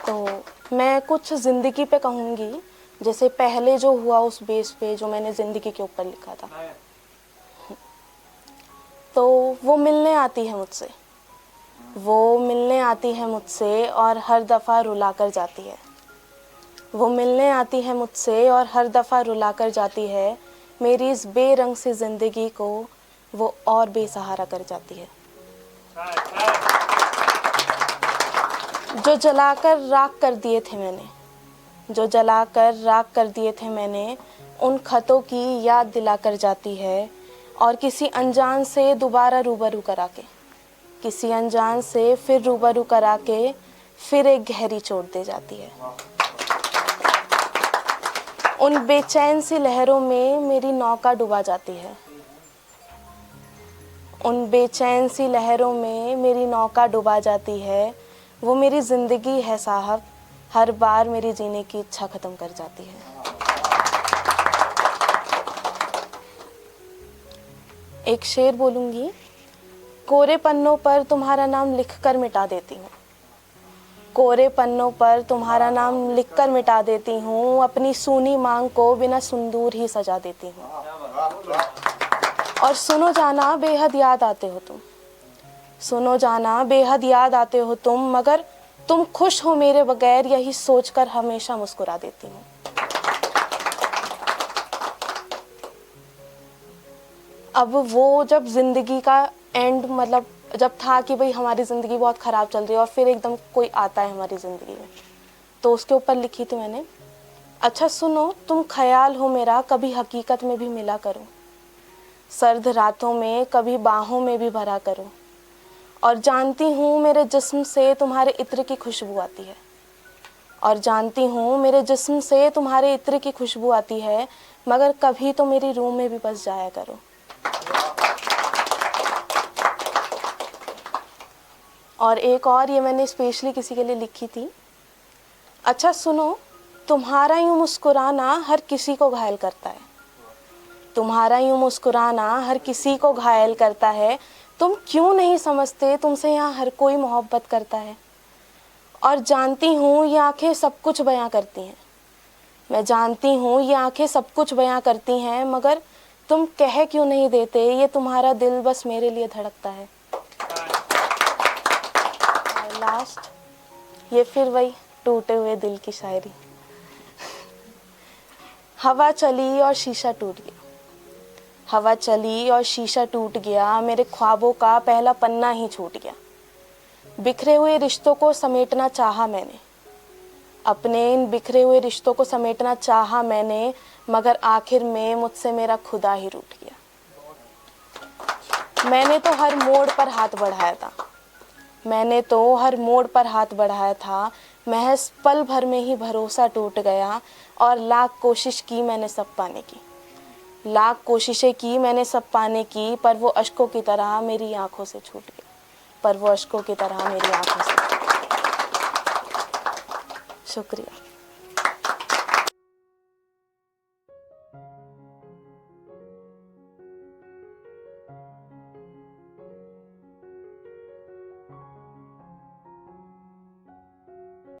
तो मैं कुछ ज़िंदगी पे कहूँगी, जैसे पहले जो हुआ उस बेस पे जो मैंने ज़िंदगी के ऊपर लिखा था। तो वो मिलने आती है मुझसे, वो मिलने आती है मुझसे और हर दफ़ा रुला कर जाती है। वो मिलने आती है मुझसे और हर दफ़ा रुला कर जाती है। मेरी इस बेरंग सी ज़िंदगी को वो और बेसहारा कर जाती है। जो जलाकर राख कर दिए थे मैंने, जो जलाकर राख कर दिए थे मैंने, उन खतों की याद दिला कर जाती है। और किसी अनजान से दोबारा रूबरू करा के, किसी अनजान से फिर रूबरू करा के, फिर एक गहरी चोट दे जाती है। उन बेचैन सी लहरों में मेरी नौका डुबा जाती है। उन बेचैन सी लहरों में मेरी नौका डुबा जाती है। वो मेरी ज़िंदगी है साहब, हर बार मेरी जीने की इच्छा ख़त्म कर जाती है। एक शेर बोलूँगी। कोरे पन्नों पर तुम्हारा नाम लिखकर मिटा देती हूँ, कोरे पन्नों पर तुम्हारा नाम लिखकर मिटा देती हूँ। अपनी सूनी मांग को बिना सिंदूर ही सजा देती हूँ। और सुनो जाना बेहद याद आते हो तुम, सुनो जाना बेहद याद आते हो तुम, मगर तुम खुश हो मेरे बगैर यही सोचकर हमेशा मुस्कुरा देती हूँ। अब वो जब ज़िंदगी का एंड, मतलब जब था कि भाई हमारी ज़िंदगी बहुत ख़राब चल रही है और फिर एकदम कोई आता है हमारी ज़िंदगी में, तो उसके ऊपर लिखी थी मैंने। अच्छा सुनो, तुम ख्याल हो मेरा, कभी हकीकत में भी मिला करो, सर्द रातों में कभी बाहों में भी भरा करो। और जानती हूँ मेरे जिस्म से तुम्हारे इत्र की खुशबू आती है, और जानती हूँ मेरे जिस्म से तुम्हारे इत्र की खुशबू आती है, मगर कभी तो मेरी रूह में भी बस जाया करो। और एक और ये मैंने स्पेशली किसी के लिए लिखी थी। अच्छा सुनो, तुम्हारा यूँ मुस्कुराना हर किसी को घायल करता है, तुम्हारा यूँ मुस्कुराना हर किसी को घायल करता है। तुम क्यों नहीं समझते तुमसे यहाँ हर कोई मोहब्बत करता है। और जानती हूँ ये आँखें सब कुछ बयां करती हैं, मैं जानती हूँ ये आँखें सब कुछ बयां करती हैं, मगर तुम कह क्यों नहीं देते ये तुम्हारा दिल बस मेरे लिए धड़कता है। और लास्ट, ये फिर वही टूटे हुए दिल की शायरी। हवा चली और शीशा टूट गया, हवा चली और शीशा टूट गया, मेरे ख्वाबों का पहला पन्ना ही छूट गया। बिखरे हुए रिश्तों को समेटना चाहा मैंने, अपने इन बिखरे हुए रिश्तों को समेटना चाहा मैंने, मगर आखिर में मुझसे मेरा खुदा ही रूठ गया। मैंने तो हर मोड़ पर हाथ बढ़ाया था, मैंने तो हर मोड़ पर हाथ बढ़ाया था, महज पल भर में ही भरोसा टूट गया। और लाख कोशिश की मैंने सब पाने की, लाख कोशिशें की मैंने सब पाने की, पर वो अश्कों की तरह मेरी आंखों से छूट गया, पर वो अश्कों की तरह मेरी आंखों से। शुक्रिया।